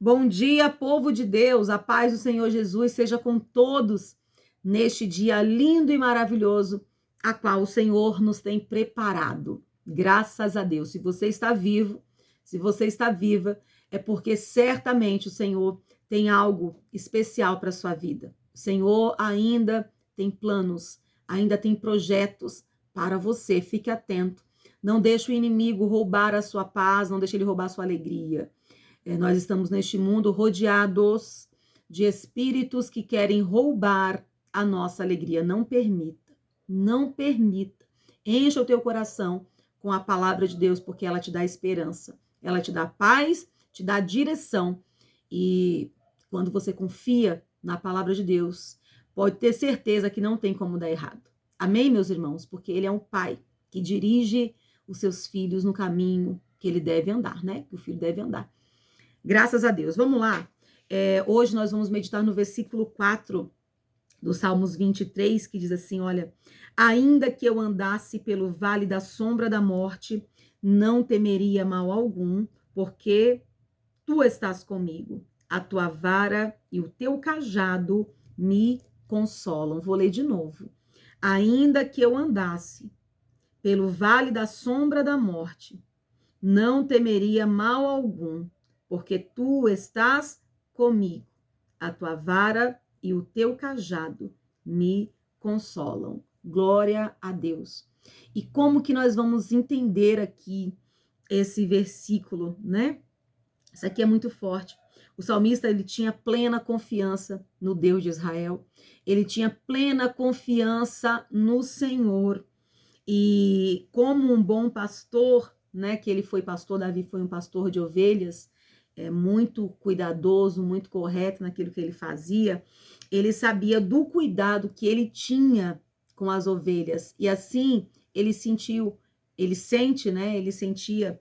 Bom dia, povo de Deus, a paz do Senhor Jesus seja com todos neste dia lindo e maravilhoso, a qual o Senhor nos tem preparado. Graças a Deus. Se você está vivo, se você está viva, é porque certamente o Senhor tem algo especial para a sua vida. O Senhor ainda tem planos, ainda tem projetos para você. Fique atento. Não deixe o inimigo roubar a sua paz, não deixe ele roubar a sua alegria. Nós estamos neste mundo rodeados de espíritos que querem roubar a nossa alegria. Não permita, não permita. Encha o teu coração com a palavra de Deus, porque ela te dá esperança, ela te dá paz, te dá direção. E quando você confia na palavra de Deus, pode ter certeza que não tem como dar errado. Amém, meus irmãos? Porque ele é um pai que dirige os seus filhos no caminho que ele deve andar, né? Que o filho deve andar. Graças a Deus. Vamos lá. Hoje nós vamos meditar no versículo 4 do Salmos 23, que diz assim, olha, ainda que eu andasse pelo vale da sombra da morte, não temeria mal algum, porque tu estás comigo. A tua vara e o teu cajado me consolam. Vou ler de novo. Ainda que eu andasse pelo vale da sombra da morte, não temeria mal algum, porque tu estás comigo. A tua vara e o teu cajado me consolam. Glória a Deus. E como que nós vamos entender aqui esse versículo, né? Isso aqui é muito forte. O salmista, ele tinha plena confiança no Deus de Israel. Ele tinha plena confiança no Senhor. E como um bom pastor, né, que ele foi pastor, Davi foi um pastor de ovelhas, muito cuidadoso, muito correto naquilo que ele fazia, ele sabia do cuidado que ele tinha com as ovelhas, e assim ele sente, né, ele sentia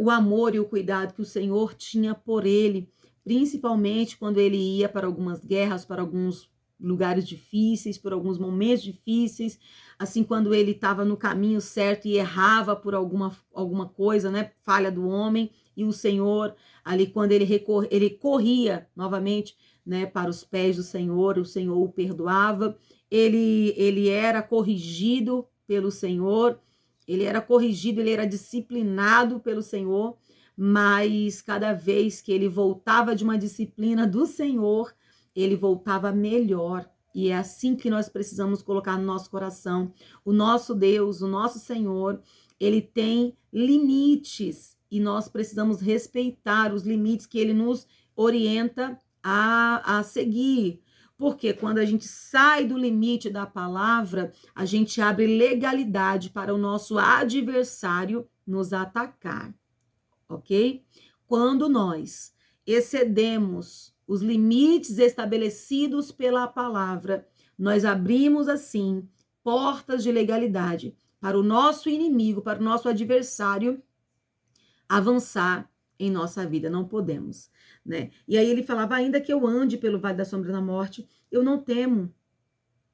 o amor e o cuidado que o Senhor tinha por ele, principalmente quando ele ia para algumas guerras, para alguns lugares difíceis, por alguns momentos difíceis, assim, quando ele estava no caminho certo e errava por alguma coisa, né, falha do homem, e o Senhor, ali quando ele corria novamente, né, para os pés do Senhor, o Senhor o perdoava, ele era corrigido pelo Senhor, ele era corrigido, ele era disciplinado pelo Senhor, mas cada vez que ele voltava de uma disciplina do Senhor, ele voltava melhor. E é assim que nós precisamos colocar no nosso coração. O nosso Deus, o nosso Senhor, ele tem limites e nós precisamos respeitar os limites que ele nos orienta a seguir. Porque quando a gente sai do limite da palavra, a gente abre legalidade para o nosso adversário nos atacar, ok? Quando nós excedemos os limites estabelecidos pela palavra, nós abrimos assim portas de legalidade para o nosso inimigo, para o nosso adversário avançar em nossa vida. Não podemos, né? E aí ele falava, ainda que eu ande pelo vale da sombra da morte, eu não temo,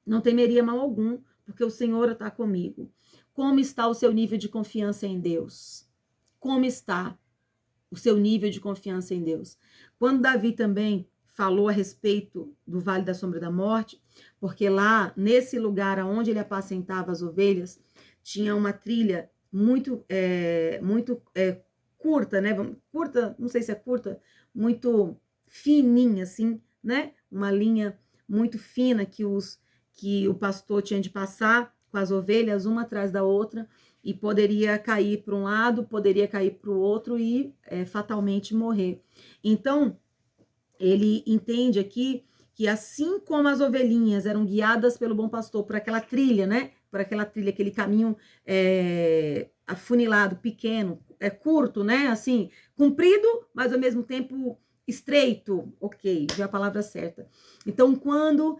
não temeria mal algum, porque o Senhor está comigo. Como está o seu nível de confiança em Deus? Como está o seu nível de confiança em Deus? Quando Davi também falou a respeito do vale da sombra da morte, porque lá, nesse lugar onde ele apacentava as ovelhas, tinha uma trilha muito curta, né? Curta, não sei se é curta, muito fininha, assim, né? Uma linha muito fina que o pastor tinha de passar com as ovelhas, uma atrás da outra, e poderia cair para um lado, poderia cair para o outro e fatalmente morrer. Então, ele entende aqui que assim como as ovelhinhas eram guiadas pelo bom pastor por aquela trilha, né? Por aquela trilha, aquele caminho afunilado, pequeno, curto, né? Assim, comprido, mas ao mesmo tempo estreito. Ok, já é a palavra certa. Então, quando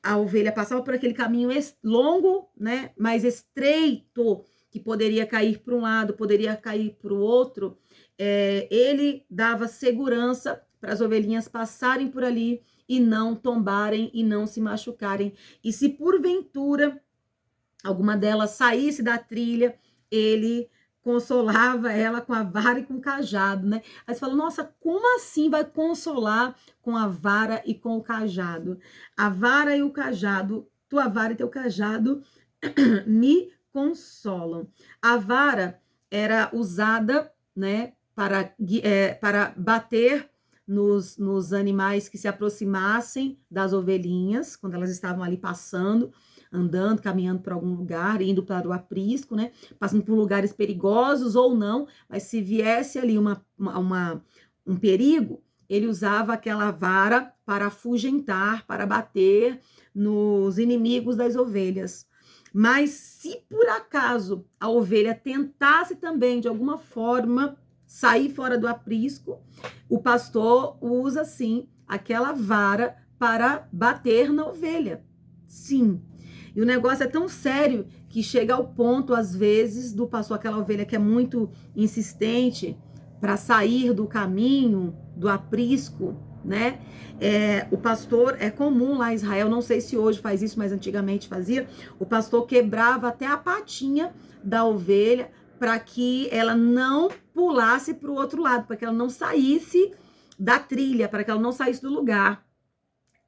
a ovelha passava por aquele caminho longo, né? Mais estreito, que poderia cair para um lado, poderia cair para o outro, ele dava segurança para as ovelhinhas passarem por ali e não tombarem e não se machucarem. E se porventura alguma delas saísse da trilha, ele consolava ela com a vara e com o cajado, né? Aí você fala, nossa, como assim vai consolar com a vara e com o cajado? A vara e o cajado, tua vara e teu cajado me consolam. A vara era usada, né, para bater nos animais que se aproximassem das ovelhinhas, quando elas estavam ali passando, andando, caminhando para algum lugar, indo para o aprisco, né, passando por lugares perigosos ou não, mas se viesse ali um perigo, ele usava aquela vara para afugentar, para bater nos inimigos das ovelhas. Mas se por acaso a ovelha tentasse também, de alguma forma, sair fora do aprisco, o pastor usa, sim, aquela vara para bater na ovelha. Sim. E o negócio é tão sério que chega ao ponto, às vezes, do pastor, aquela ovelha que é muito insistente para sair do caminho, do aprisco, né? O pastor, é comum lá em Israel, não sei se hoje faz isso, mas antigamente fazia, o pastor quebrava até a patinha da ovelha para que ela não pulasse para o outro lado, para que ela não saísse da trilha, para que ela não saísse do lugar.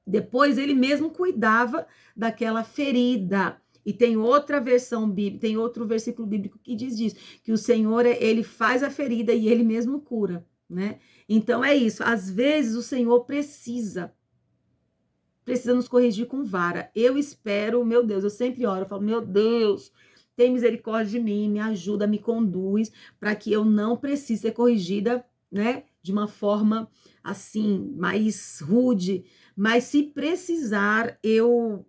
Depois ele mesmo cuidava daquela ferida. E tem outra versão bíblica, tem outro versículo bíblico que diz isso, que o Senhor, ele faz a ferida e ele mesmo cura, né? Então é isso, às vezes o Senhor precisa nos corrigir com vara. Eu espero, meu Deus, eu sempre oro, eu falo, meu Deus, tem misericórdia de mim, me ajuda, me conduz, para que eu não precise ser corrigida, né, de uma forma assim, mais rude, mas se precisar, eu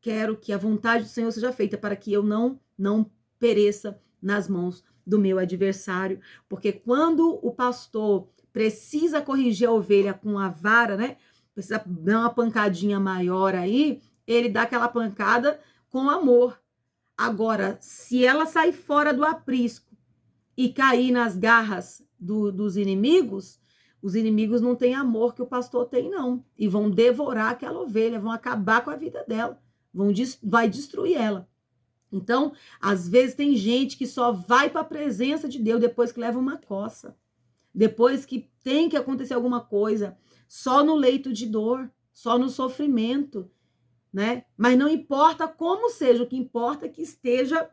quero que a vontade do Senhor seja feita para que eu não pereça nas mãos do meu adversário, porque quando o pastor precisa corrigir a ovelha com a vara, né, precisa dar uma pancadinha maior aí, ele dá aquela pancada com amor. Agora, se ela sair fora do aprisco e cair nas garras dos inimigos, os inimigos não têm amor que o pastor tem, não. E vão devorar aquela ovelha, vão acabar com a vida dela, vai destruir ela. Então, às vezes tem gente que só vai para a presença de Deus depois que leva uma coça. Depois que tem que acontecer alguma coisa, só no leito de dor, só no sofrimento, né? Mas não importa como seja, o que importa é que esteja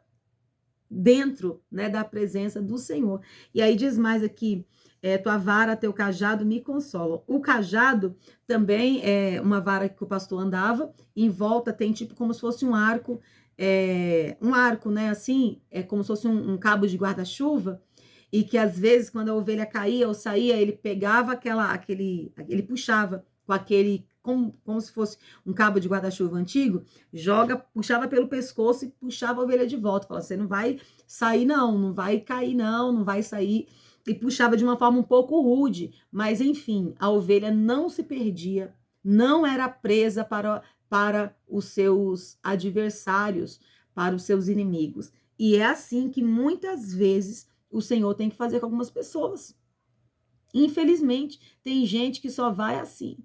dentro, né, da presença do Senhor. E aí diz mais aqui, tua vara, teu cajado me consolam. O cajado também é uma vara que o pastor andava, em volta tem tipo como se fosse um arco, né, assim, é como se fosse um cabo de guarda-chuva, e que às vezes quando a ovelha caía ou saía, ele pegava ele puxava com aquele, como se fosse um cabo de guarda-chuva antigo, puxava pelo pescoço e puxava a ovelha de volta. Falava, você não vai sair não vai cair não vai sair. E puxava de uma forma um pouco rude, mas enfim, a ovelha não se perdia, não era presa para os seus adversários, para os seus inimigos. E é assim que muitas vezes o Senhor tem que fazer com algumas pessoas. Infelizmente, tem gente que só vai assim.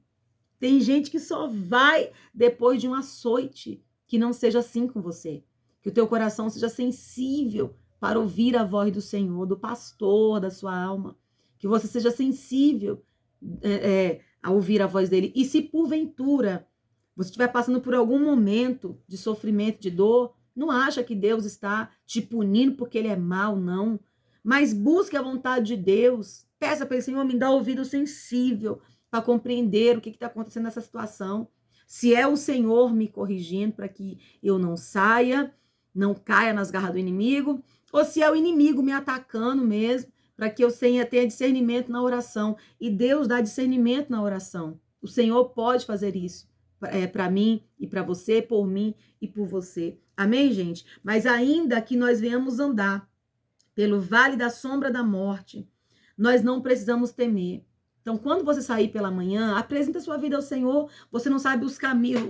Tem gente que só vai depois de um açoite. Que não seja assim com você. Que o teu coração seja sensível para ouvir a voz do Senhor, do pastor da sua alma. Que você seja sensível a ouvir a voz dele. E se porventura você estiver passando por algum momento de sofrimento, de dor, não acha que Deus está te punindo porque ele é mau, não. Mas busque a vontade de Deus. Peça para ele, Senhor, me dá ouvido sensível para compreender o que está acontecendo nessa situação. Se é o Senhor me corrigindo para que eu não saia, não caia nas garras do inimigo, ou se é o inimigo me atacando mesmo, para que eu tenha discernimento na oração. E Deus dá discernimento na oração. O Senhor pode fazer isso para mim e para você, por mim e por você. Amém, gente? Mas ainda que nós venhamos andar pelo vale da sombra da morte, nós não precisamos temer. Então, quando você sair pela manhã, apresenta a sua vida ao Senhor. Você não sabe os caminhos,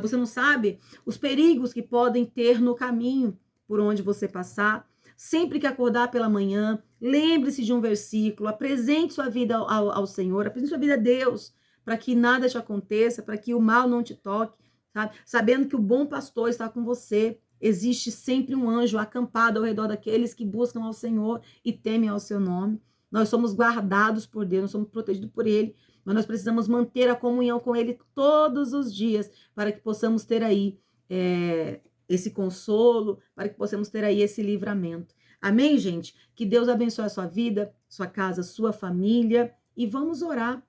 você não sabe os perigos que podem ter no caminho por onde você passar. Sempre que acordar pela manhã, lembre-se de um versículo, apresente sua vida ao Senhor, apresente sua vida a Deus, para que nada te aconteça, para que o mal não te toque, sabe? Sabendo que o bom pastor está com você. existe sempre um anjo acampado ao redor daqueles que buscam ao Senhor e temem ao seu nome. Nós somos guardados por Deus, nós somos protegidos por Ele, mas nós precisamos manter a comunhão com Ele todos os dias para que possamos ter aí esse consolo, para que possamos ter aí esse livramento. Amém, gente? Que Deus abençoe a sua vida, sua casa, sua família. E vamos orar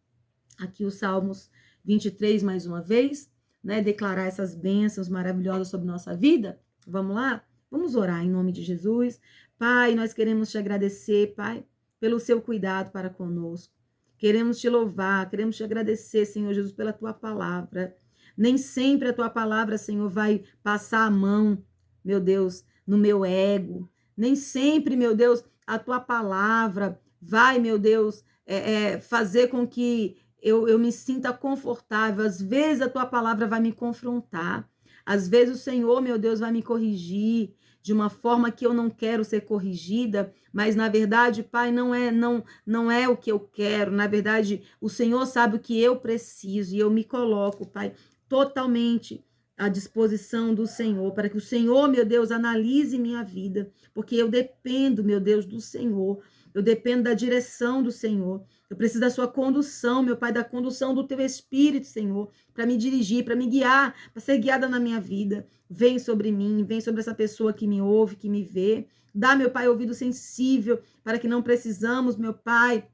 aqui os Salmos 23 mais uma vez, né? Declarar essas bênçãos maravilhosas sobre nossa vida. Vamos lá? Vamos orar em nome de Jesus. Pai, nós queremos te agradecer, Pai, pelo seu cuidado para conosco. Queremos te louvar, queremos te agradecer, Senhor Jesus, pela tua palavra. Nem sempre a tua palavra, Senhor, vai passar a mão, meu Deus, no meu ego. Nem sempre, meu Deus, a tua palavra vai, meu Deus, fazer com que eu me sinta confortável. Às vezes a tua palavra vai me confrontar. Às vezes o Senhor, meu Deus, vai me corrigir de uma forma que eu não quero ser corrigida, mas na verdade, Pai, não é o que eu quero. Na verdade, o Senhor sabe o que eu preciso e eu me coloco, Pai, totalmente à disposição do Senhor, para que o Senhor, meu Deus, analise minha vida, porque eu dependo, meu Deus, do Senhor. Eu dependo da direção do Senhor. Eu preciso da sua condução, meu Pai, da condução do teu Espírito, Senhor, para me dirigir, para me guiar, para ser guiada na minha vida. Vem sobre mim, vem sobre essa pessoa que me ouve, que me vê. Dá, meu Pai, ouvido sensível, para que não precisamos, meu Pai,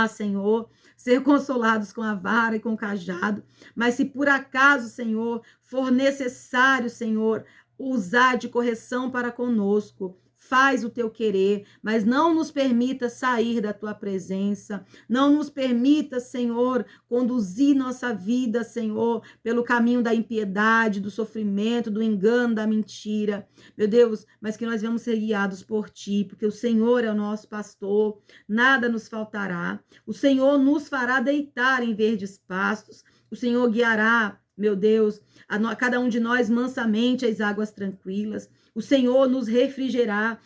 Senhor, ser consolados com a vara e com o cajado. Mas se por acaso, Senhor, for necessário, Senhor, usar de correção para conosco, faz o teu querer, mas não nos permita sair da tua presença, não nos permita, Senhor, conduzir nossa vida, Senhor, pelo caminho da impiedade, do sofrimento, do engano, da mentira, meu Deus, mas que nós vamos ser guiados por ti, porque o Senhor é o nosso pastor, nada nos faltará, o Senhor nos fará deitar em verdes pastos, o Senhor guiará, meu Deus, a cada um de nós mansamente às águas tranquilas. O Senhor nos refrigerará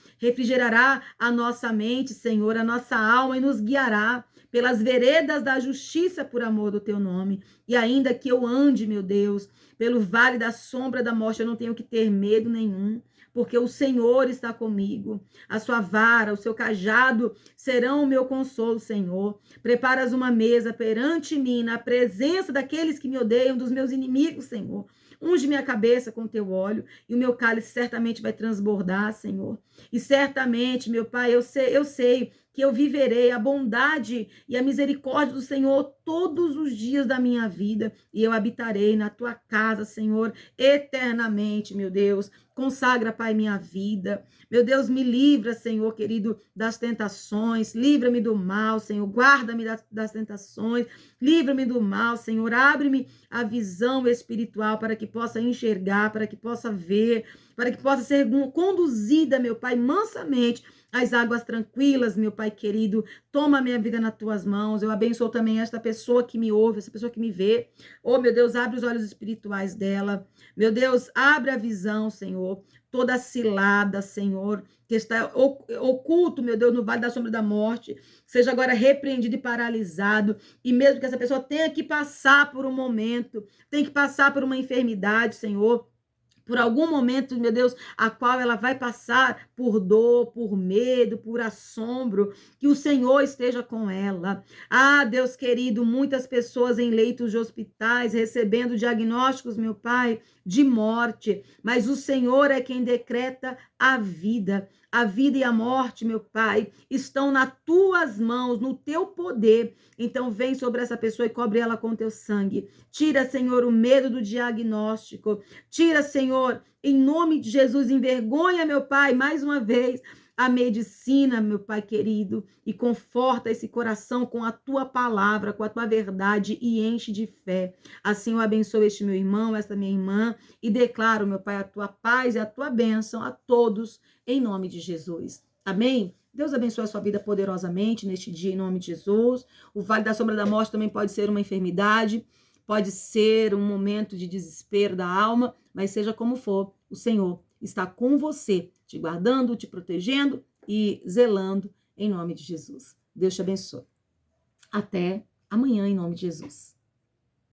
a nossa mente, Senhor, a nossa alma e nos guiará pelas veredas da justiça por amor do teu nome. E ainda que eu ande, meu Deus, pelo vale da sombra da morte, eu não tenho que ter medo nenhum, porque o Senhor está comigo. A sua vara, o seu cajado serão o meu consolo, Senhor. Preparas uma mesa perante mim, na presença daqueles que me odeiam, dos meus inimigos, Senhor. Unge minha cabeça com teu óleo e o meu cálice certamente vai transbordar, Senhor. E certamente, meu Pai, eu sei que eu viverei a bondade e a misericórdia do Senhor todos os dias da minha vida e eu habitarei na tua casa, Senhor, eternamente, meu Deus. Consagra, Pai, minha vida. Meu Deus, me livra, Senhor, querido, das tentações. Livra-me do mal, Senhor. Guarda-me das tentações. Livra-me do mal, Senhor. Abre-me a visão espiritual para que possa enxergar, para que possa ver, para que possa ser conduzida, meu Pai, mansamente às águas tranquilas, meu Pai querido. Toma a minha vida nas tuas mãos. Eu abençoo também esta pessoa que me ouve, essa pessoa que me vê. Oh, meu Deus, abre os olhos espirituais dela. Meu Deus, abre a visão, Senhor. Toda cilada, Senhor, que está oculto, meu Deus, no vale da sombra da morte, seja agora repreendido e paralisado. E mesmo que essa pessoa tenha que passar por um momento, tenha que passar por uma enfermidade, Senhor, por algum momento, meu Deus, a qual ela vai passar por dor, por medo, por assombro, que o Senhor esteja com ela. Ah, Deus querido, muitas pessoas em leitos de hospitais recebendo diagnósticos, meu Pai, de morte, mas o Senhor é quem decreta a vida. A vida e a morte, meu Pai, estão nas tuas mãos, no teu poder. Então vem sobre essa pessoa e cobre ela com teu sangue. Tira, Senhor, o medo do diagnóstico. Tira, Senhor, em nome de Jesus, envergonha, meu Pai, mais uma vez, a medicina, meu Pai querido, e conforta esse coração com a tua palavra, com a tua verdade e enche de fé. Assim eu abençoo este meu irmão, esta minha irmã e declaro, meu Pai, a tua paz e a tua bênção a todos em nome de Jesus. Amém? Deus abençoe a sua vida poderosamente neste dia em nome de Jesus. O vale da sombra da morte também pode ser uma enfermidade, pode ser um momento de desespero da alma, mas seja como for, o Senhor está com você, te guardando, te protegendo e zelando em nome de Jesus. Deus te abençoe. Até amanhã em nome de Jesus.